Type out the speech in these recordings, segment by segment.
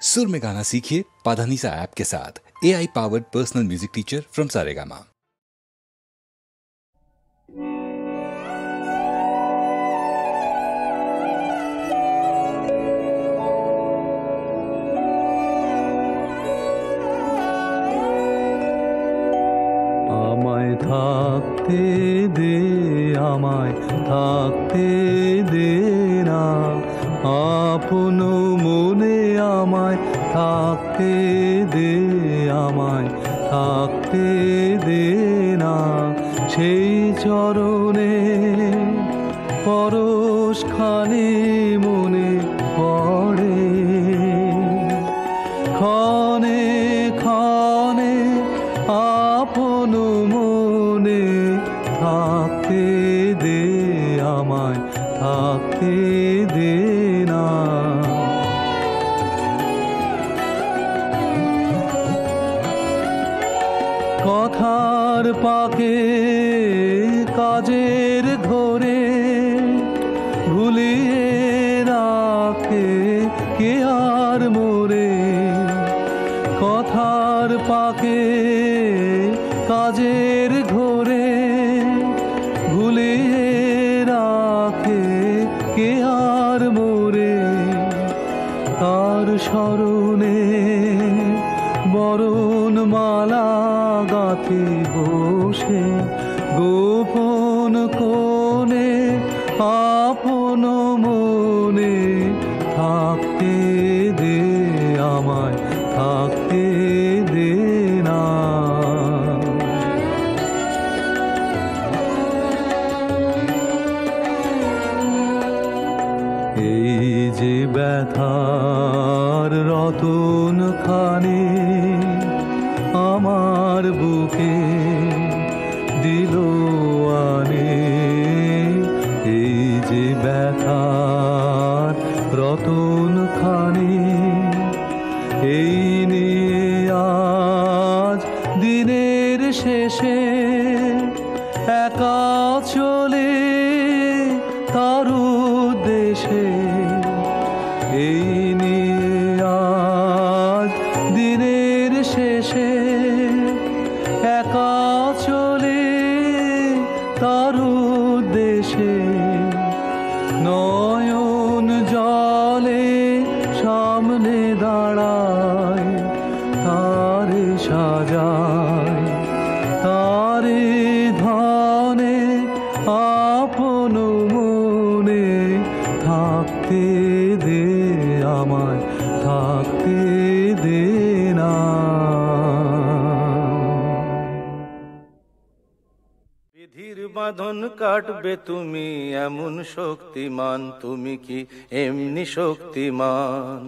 सुर में गाना सीखिए पाधानीसा ऐप के साथ। AI powered personal music teacher from Saregama. আমায় থাকতে দে, আমায় থাকতে দে না, আপন মনে আমায় থাকতে দে, আমায় থাকতে দে না। সেই চরণে পরশখানি মনে পড়ে, ক্ষণে ক্ষণে আপন মনে থাকতে দে, আমায় থাকতে দে না। কথার পাকে কাজের ঘরে ভুলিয়ে রাখে কে আর মোরে। কথার পাকে কাজের ঘরে ভুলিয়ে রাখে কে আর মোরে। তার স্মরণে বরণমালা গাথি বসে, গোপন কোণে আপন মনে থাকতে দে, আমায় থাকতে দে না। এই যে ব্যথার রতন খানি আমার বুকে দিল আনে, এই যে ব্যথার রতন খানি, এই নিয়ে আজ দিনের শেষে একা চলে তার উদ্দেশে। এই নিয়ে আজ দিনের শেষে একা চলে তার উদ্দেশে। নয়ন জলে সামনে দাঁড়ায়, তারে সাজায়, তারে ধনে আপন মনে থাকতে দে, আমায় থাকতে দে না। বিধির বাঁধন কাটবে তুমি এমন শক্তিমান, তুমি কি এমনি শক্তিমান?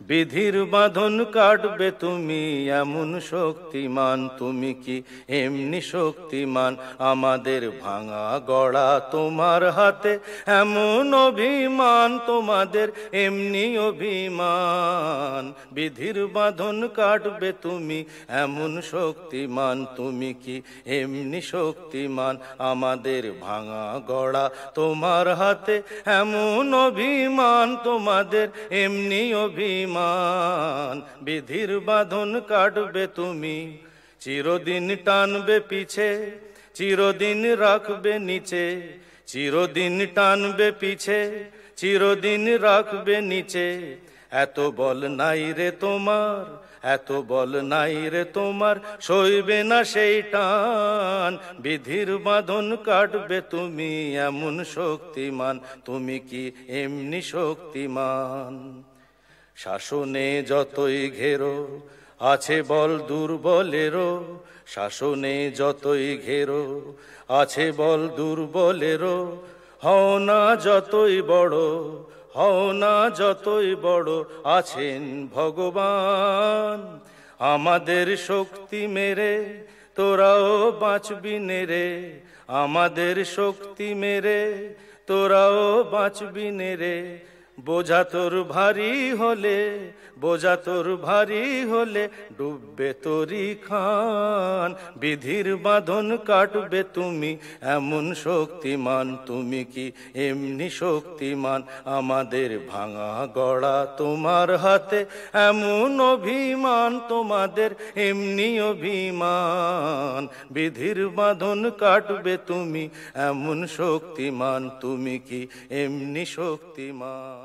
বিধির বাঁধন কাটবে তুমি এমন শক্তিমান, তুমি কি এমনি শক্তিমান? আমাদের ভাঙা গড়া তোমার হাতে এমন অভিমান, তোমাদের এমনি অভিমান। বিধির বাঁধন কাটবে তুমি এমন শক্তিমান, তুমি কি এমনি শক্তিমান? আমাদের ভাঙা গড়া তোমার হাতে এমন অভিমান, তোমাদের এমনি অভিমান। বিধির বাঁধন কাটবে তুমি, চিরদিন টানবে পিছে, চিরদিন রাখবে নিচে। চিরদিন টানবে পিছে, চিরদিন রাখবে নিচে। এত বল নাই রে তোমার, এত বল নাই রে তোমার, সইবে না সেই টান। বিধির বাঁধন কাটবে তুমি এমন শক্তিমান, তুমি কি এমনি শক্তিমান? শাসনে যতই ঘেরো আছে বল দুর্বলেরও, শাসনে যতই ঘেরো আছে বল দুর্বলেরও। হও না যতই বড়, হও না যতই বড়, আছেন ভগবান। আমাদের শক্তি মেরে তোরাও বাঁচবি নেরে, আমাদের শক্তি মেরে তোরাও বাঁচবি নেরে। বোঝা তোর ভারী হলে, বোঝা তোর ভারী হলে ডুববে তোরি খান। বিধির বাঁধন কাটবে তুমি এমন শক্তিমান, তুমি কি এমনি শক্তিমান? আমাদের ভাঙা গড়া তোমার হাতে এমন অভিমান, তোমাদের এমনি অভিমান। বিধির বাঁধন কাটবে তুমি এমন শক্তিমান, তুমি কি এমনি শক্তিমান?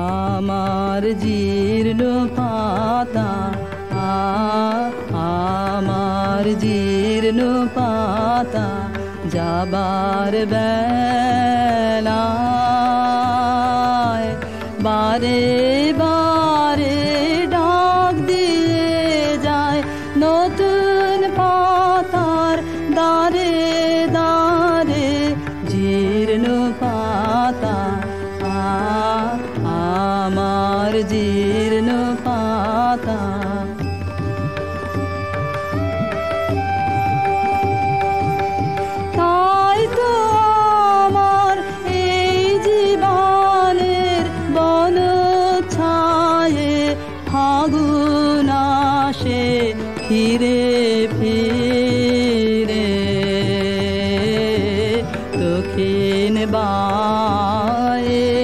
আমার জীর্ণ পাতা, আমার জীর্ণ পাতা, যাবার বেলায় বারে বারে ডাক দিয়ে যায় নতুন পাতার দারে দারে। জীর্ণ পাতা, আমার জীর্ণ পাতা। তাই তো আমার এই জীবনের বন ছায়ে ফাগুন আসে ফিরে ফিরে, দক্ষিণ বায়ে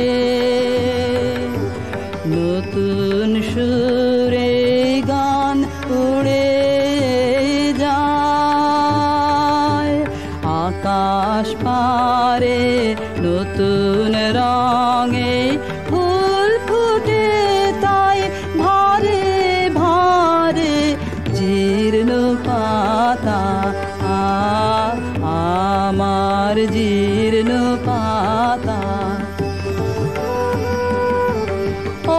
নতুন সুরে গান উড়ে যায়। আকাশ পারে নতুন রঙে ফুল ফুটে, তাই ভারে ভারে জীর্ণ পাতা, আমার জীর্ণ পাতা।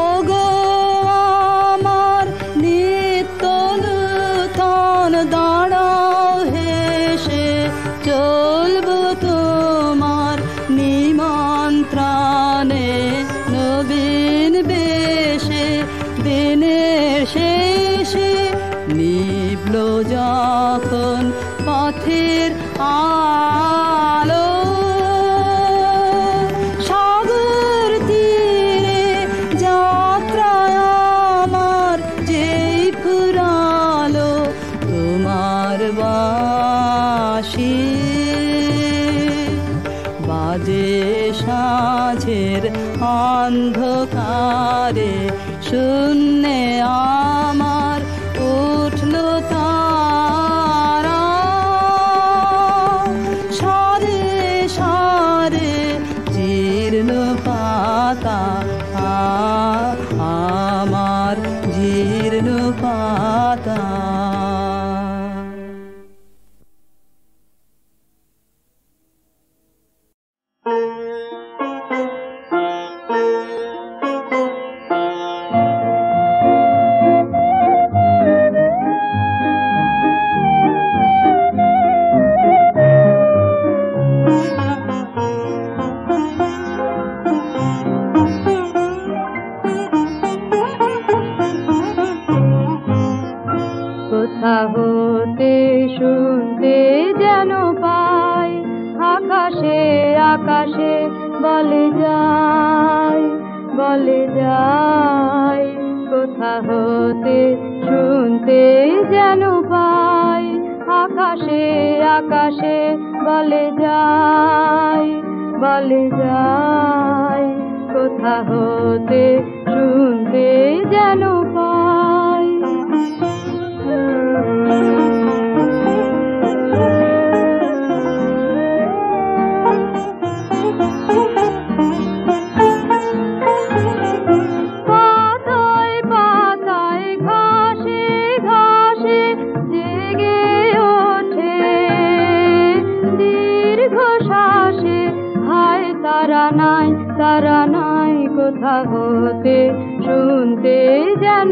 ওগো আমার নিত্য নূতন দাঁড়াও হেসে, চলবো তোমার নিমন্ত্রণে নবীন বেশে। দিনের শেষে নিভল যখন পথের আলো, সাগর তীরে যাত্রায় আমার যেই ফুরালো তোমার বাঁশি, বাজে সাঁঝের অন্ধকারে শূন্যে আমার উঠল তারা। সারে সারে জীর্ণ পাতা, আমার জীর্ণ পাতা। কোথা হতে শুনতে যেন পাই, আকাশে আকাশে বলে যায় বলে যায়। কোথা হতে শুনতে যেন পাই, আকাশে আকাশে বলে যায় বলে যায়। কোথা হতে শুনতে যেন পাই। পাতায় পাতায় ঘাসে ঘাসে জেগে ওঠে দীর্ঘ শ্বাসে, হায় তারা নাই কোথা হতে শুনতে যেন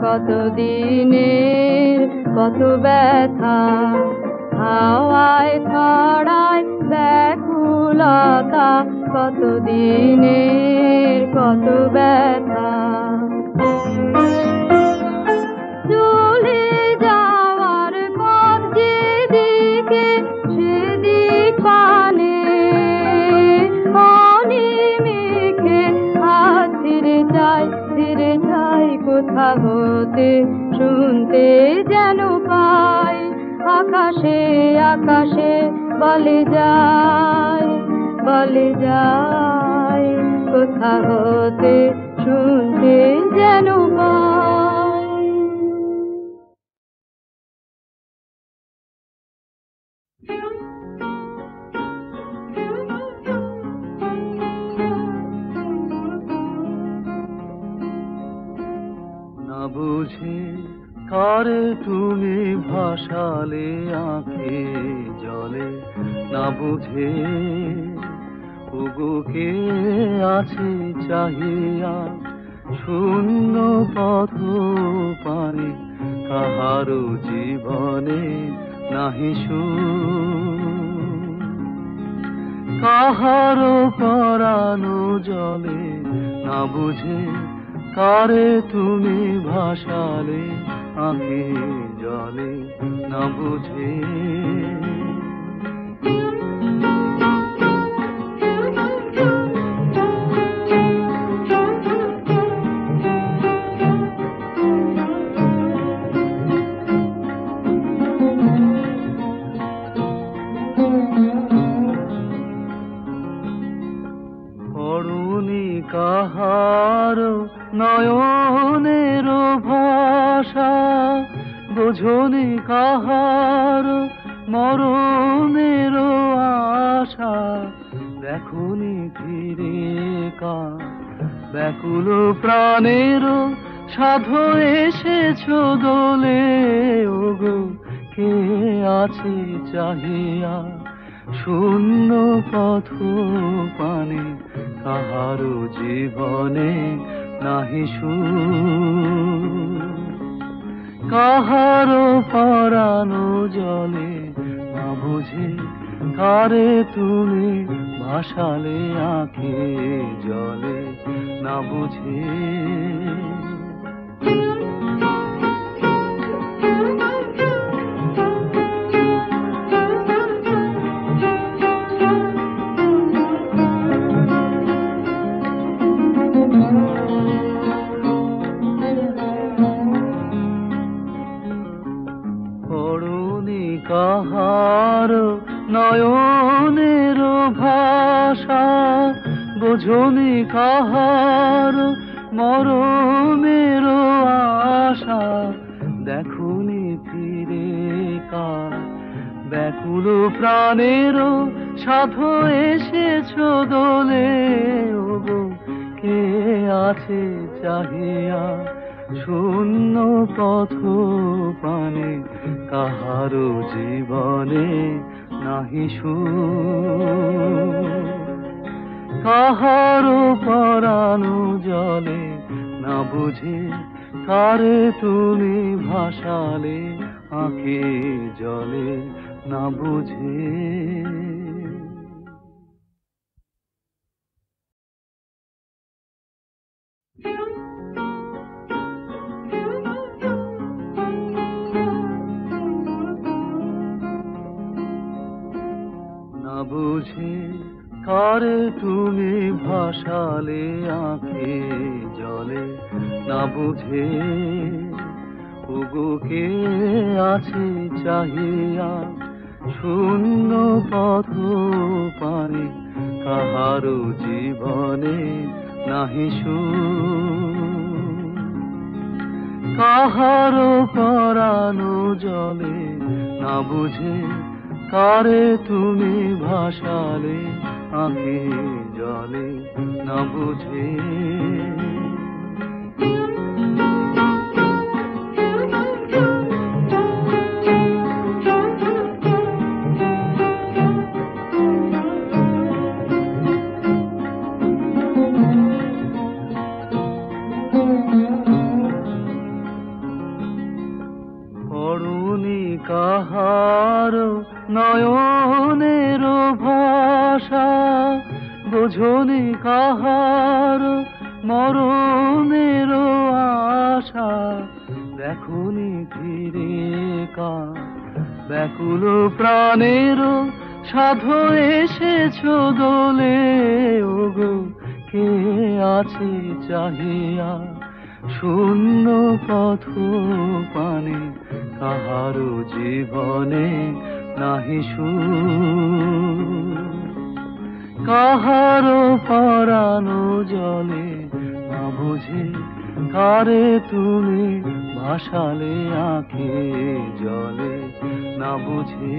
কত দিনের কত ব্যথা, হাওয়ায় ছড়ায় ব্যাকুলতা, কত দিনের কত ব্যথা। চলে যাওয়ার পথ যেদিকে সেদিক পানে অনিমেষে হাত ফিরে চাই কোথা হতে শুনতে যেন পাই, আকাশে আকাশে বলে যায় কোথা হতে শুনতে যেন পাই। না বুঝে কারে তুমি ভাসালে আঁখে জলে, না বুঝে ওগোকে আছে চাহিয়া শূন্য পথ পানে, কাহারো জীবনে নাহি সুর, কাহারো পরানো জলে, না বুঝে কারে তুমি ভাসালে আঁখে জলে, না বুঝে। পড়ুনি কাহার নয়নের ভাষা, বোঝনি কাহার মরণের আশা, দেখনি ফিরে কা ব্যাকুল প্রাণের সাধু এসেছ দোলে, ওগো কে আছে চাহিয়া শূন্য পথ পানে, কাহারো জীবনে নাহি সুর, কাহারো পরানো জলে, না বুঝে কারে তুমি ভাসালে আঁখে জলে, না বুঝে। পড়ুনি কাহার নয়নের ভাষা, বোঝনি কাহার মরণের আশা, দেখনি ফিরে কার ব্যাকুল প্রাণের সাধু এসেছ দোলে, ওগো কে আছে চাহিয়া শূন্য পথ পানে, কাহারো জীবনে নাহি সুর, কাহারো পরানো জলে, না বুঝে কারে তুমি ভাসালে আঁখে জলে, না বুঝে। না বুঝে কারে তুমি ভাসালে আঁখে জলে, না বুঝে ওগো কে আছে চাহিয়া শূন্য পথ পানে, কাহারো জীবনে নাহি সুর, কাহারো পরানো জলে, না বুঝে কারে তুমি ভাসালে আঁখে জলে, না বুঝে। নয়নের ভাষা বোঝনি কাহার মরণের আশা দেখনি ফিরে কার ব্যাকুল প্রাণের সাধু এসেছ দোলে ওগো কে আছে চাহিয়া শূন্য পথ পানে কাহারো জীবনে নাহি সুর কাহারো পরানো জলে না বুঝে কারে তুমি ভাসালে আঁখে জলে না বুঝে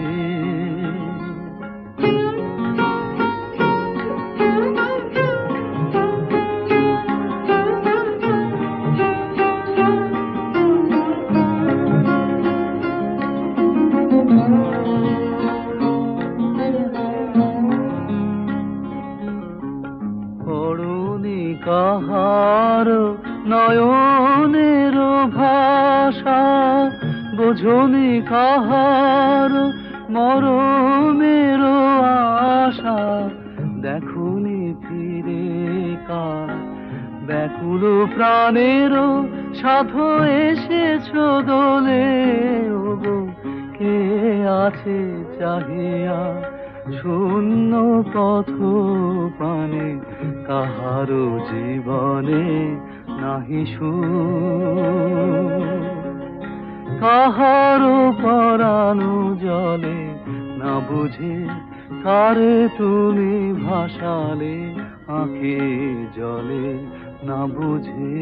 পড়নি কাহার নয়নের ভাষা বোঝনি কাহার মরণের আশা দেখনি ফিরে কার ব্যাকুল প্রাণের সাধু এসেছ দোলে ওগো কে আছে চাহিয়া শূন্য পথ পানে কাহারো জীবনে নাহি সুর কাহারো পরানো জলে না বুঝে কারে তুমি ভাসালে আঁখে জলে না বুঝে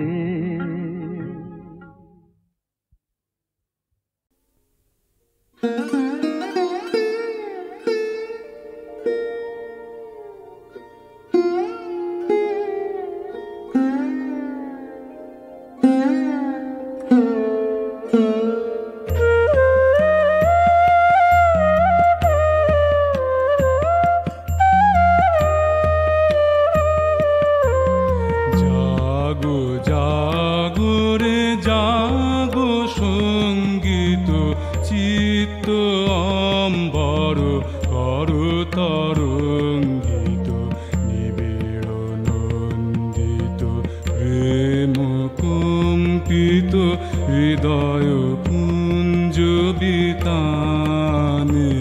হৃদয় কুঞ্জ বিতানে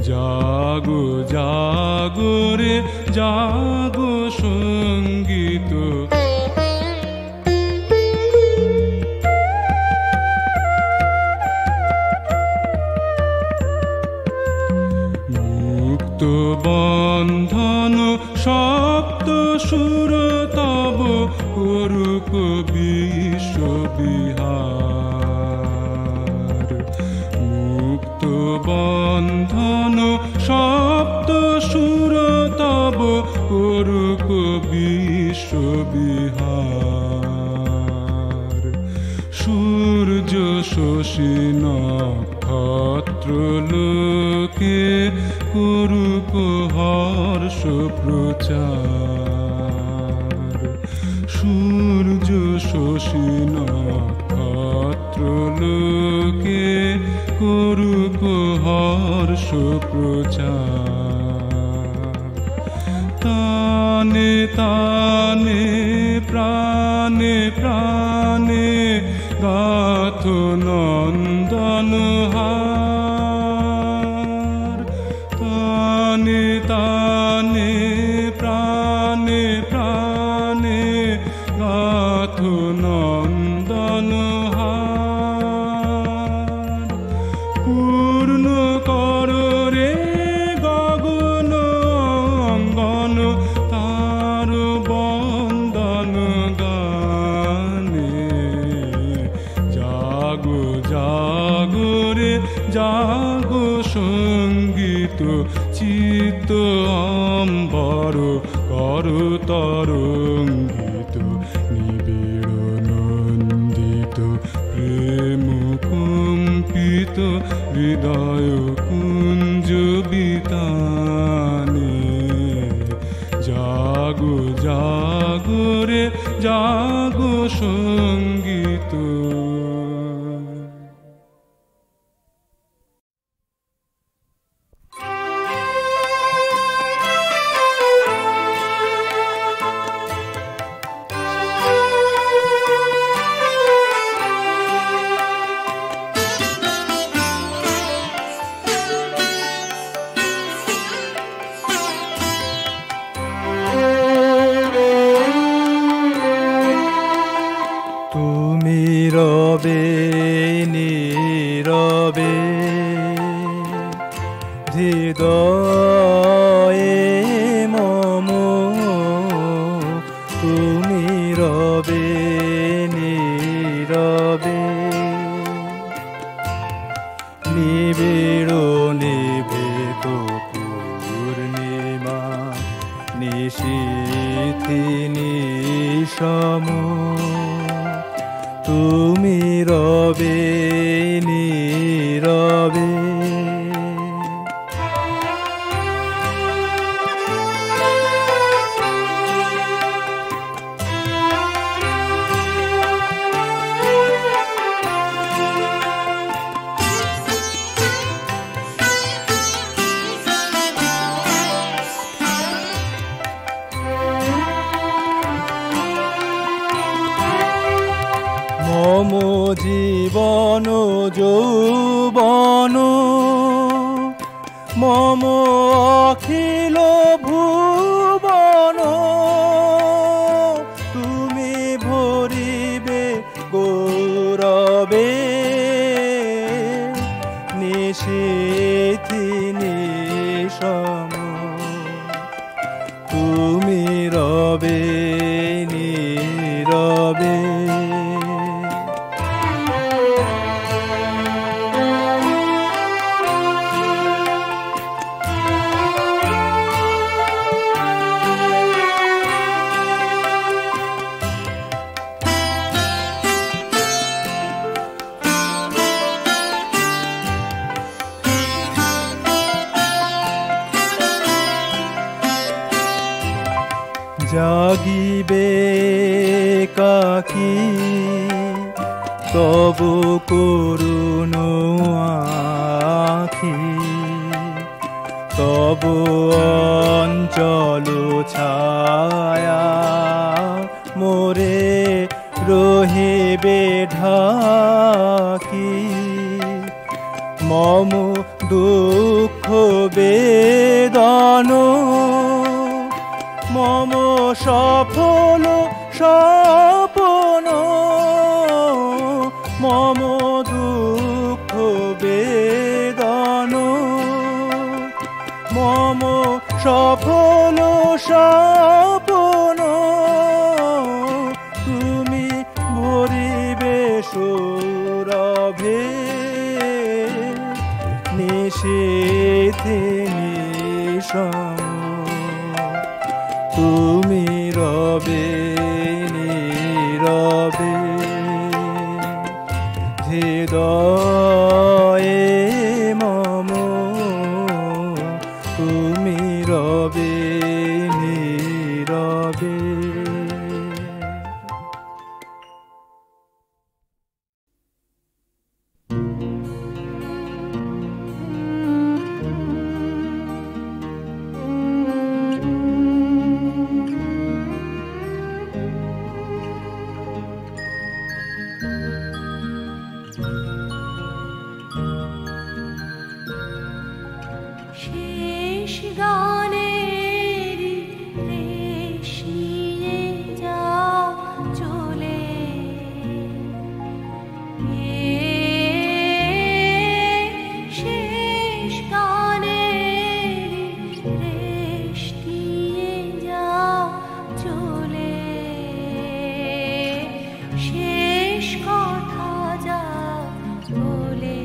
জাগো জাগো রে জাগো সঙ্গীত মুক্ত বন্ধন সপ্ত সুর তব করুক বিশ্ববিহার মুক্ত বন্ধন সপ্ত সুর তব করুক বিশ্ববিহার সূর্য শশী নক্ষত্র লোকে করুক হর্ষ প্রচার সূর্য শশী নক্ষত্র লোকে করুক হর্ষ প্রচার তানে তানে প্রাণে প্রাণে গাথ নন্দন হার তানে তানে প্রাণে প্রাণে গাথ নন্দন হার পূর্ণ কর রে গগন অঙ্গন তার বন্দন গানে জাগো জাগো রে জাগো সঙ্গীত চিত্ত অম্বর কর তরঙ্গিত নিবিড় নন্দিত প্রেম কম্পিত হৃদয় কুঞ্জ বিতানে জাগো জাগো রে জাগো সঙ্গীত হৃদয়ে মম তুমি রবে নীরবে, নিবিড় নিভৃত পূর্ণিমা নিশীথি নিশম তুমি রবে নীরবে। মম জীবন যৌবন মম অখিল ভুবন তুমি ভরিবে গৌরবে, নিশীথি নিশম তুমি রবে নীরবে। জাগিবে কাকি তবু করুণ আখি, তবু অঞ্চল ছায়া মোরে রহিবে ঢাকি। মম দুঃখ বেদন মম সফল স্বপ্ন, মম দুঃখ বেদন মম সফল স্বপ্ন তুমি ভরিবে সৌরভে, নিশীথি নিশম তুমি রবে নীরবে। হৃদয়ে মম তুমি রবে নীরবে। শেষ গানের রেশ নিয়ে যাও চলে, শেষ গানের রেশ নিয়ে যাও চলে, শেষ কথা যাও বলে।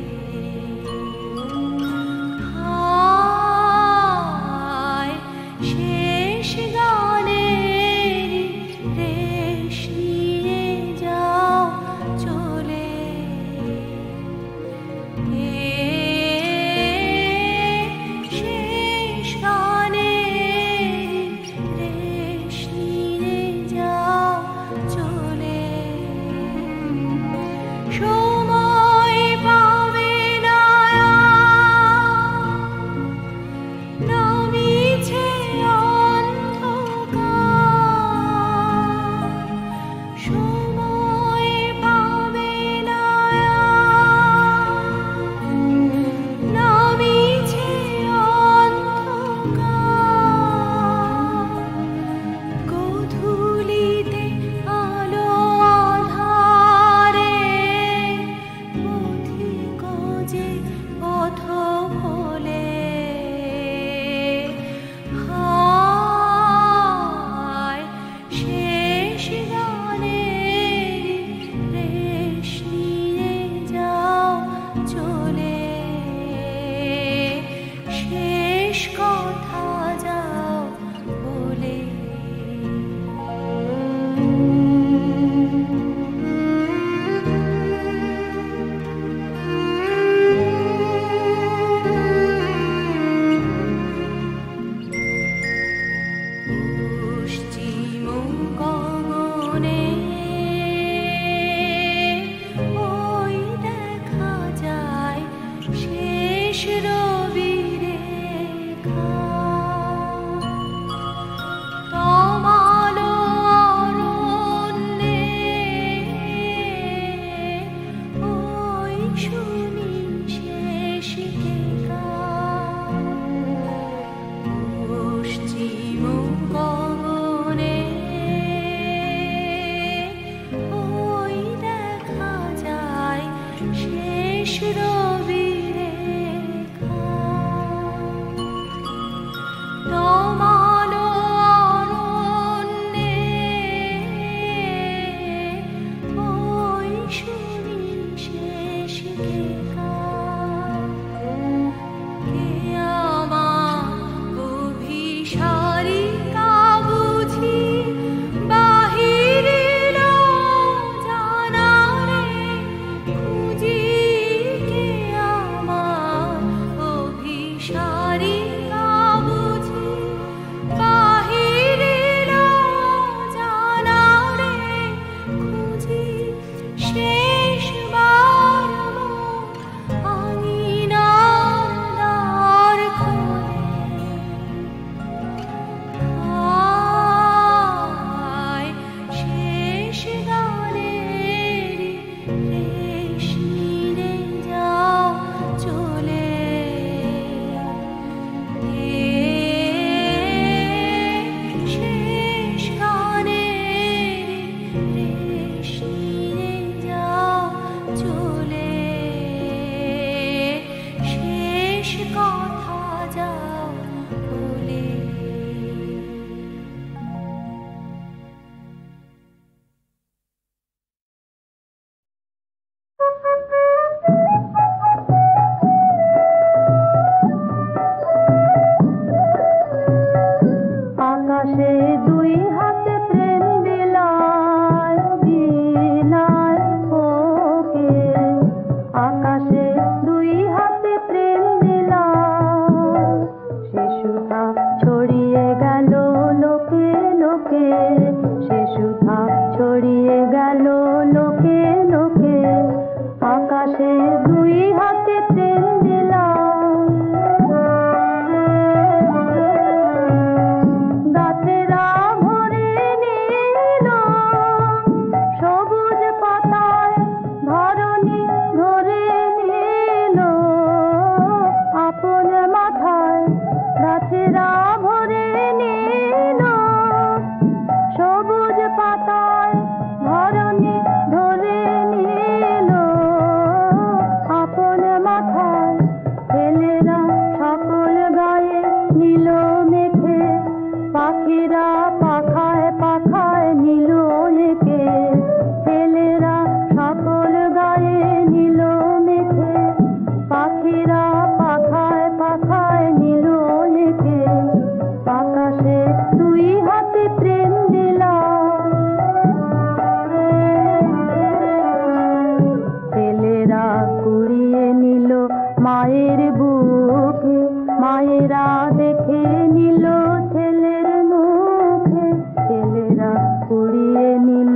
মায়েরা দেখে নিল ছেলের মুখে, ছেলেরা কুড়িয়ে নিল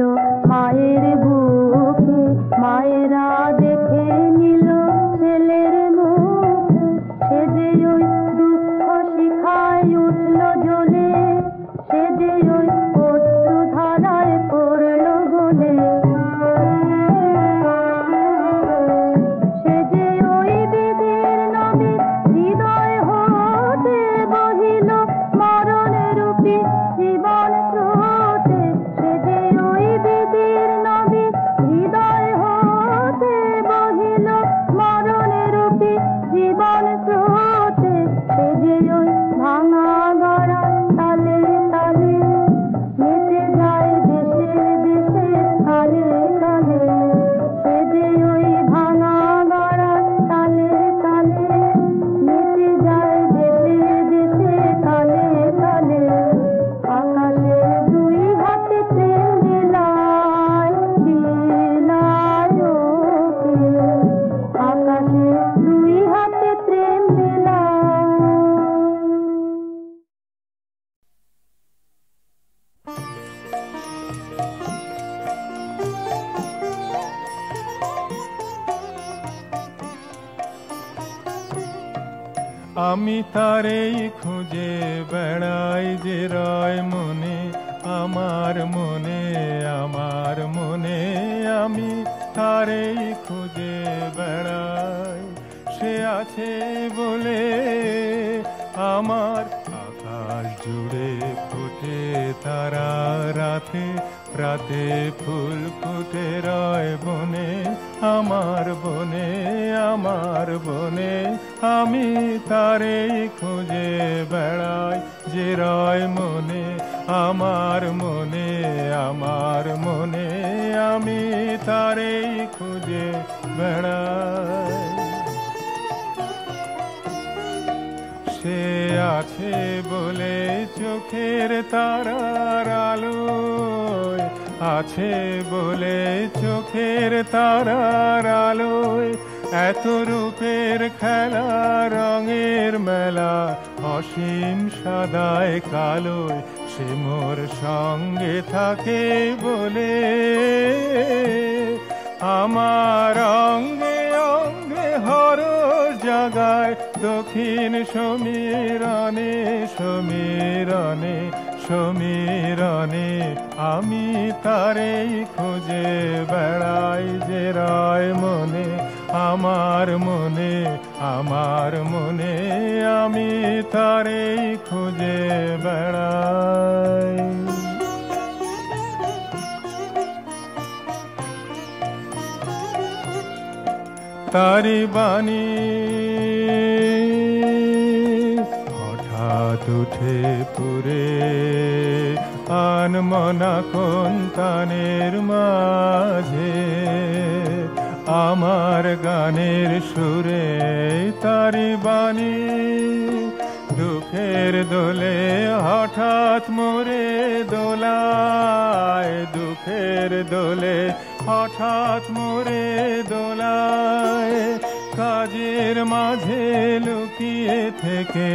মায়ের বুকে, মায়েরা দেখে নিল ছেলের মুখে, সে যে ওই দুঃখ শিখায় উঠল জ্বলে, সে যে ওই অশ্রু ধারায় পড়ল গলে, সে যে ওই বিধির নবী হৃদয় হতে বহিল মরণরূপী জীবন স্রোতে, সে যে ওই বিধির নবী হৃদয় হতে বহিল মরণরূপী জীবন স্রোতে, সে যে ওই ভাঙা গড়া তালে তালে মেতে যায় দেশে দেশে কালে কালে, সে যে ওই ভাঙা গড়া তালে তালে মেতে যায় দেশে দেশে কালে কালে, আকাশে দুই হাতে প্রেম বিলায় বিলায় ওকে, আকাশে দুই হাতে প্রেম বিলায়। আমি তারেই খুঁজে বেড়াই যে রয় মনে, আমার মনে আমার মনে, আমি তারেই খুঁজে বেড়াই, সে আছে বলে আমার আকাশ জুড়ে ফুটে তারা রাতে, রাতে ফুল ফুটে রয় বনে, আমার বনে আমার বনে, আমি তারেই খুঁজে বেড়াই যে রয় মনে, আমার মনে আমার মনে, আমি তারেই খুঁজে বেড়াই। সে আছে বলে চোখের তারার আলোয়, আছে বলে চোখের তারার আলোয়, এত রূপের খেলা রঙের মেলা, অসীম সাদায় কালোয়, সে মোর সঙ্গে থাকে বলে আমার অঙ্গে অঙ্গে হরস জাগায়, দক্ষিণ সমীরণে সমীরণে সমীরণে, আমি তারেই খুঁজে বেড়াই যে রয় মনে, আমার মনে আমার মনে, আমি তারেই খুঁজে বেড়াই। তারি বাণী হঠাৎ উঠে পুরে আনমনা কোন তানের মাঝে, আমার গানের সুরে তারি বাণী দুঃখের দোলে হঠাৎ মোরে দোলায়, দুঃখের দোলে হঠাৎ মোরে দোলায়, কাজের মাঝে লুকিয়ে থেকে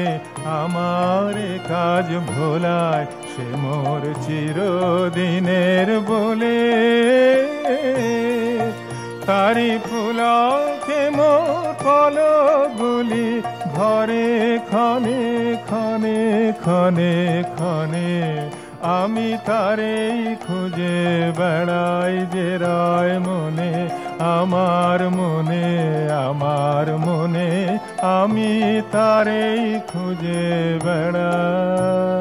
আমার কাজ ভোলায়, সে মোর চিরদিনের বলে তারি পুলকে মোর পলকগুলি ভরে ক্ষণে ক্ষণে ক্ষণে ক্ষণে, আমি তারেই খুঁজে বেড়াই যে রয় মনে, আমার মনে আমার মনে, আমি তারেই খুঁজে বেড়াই।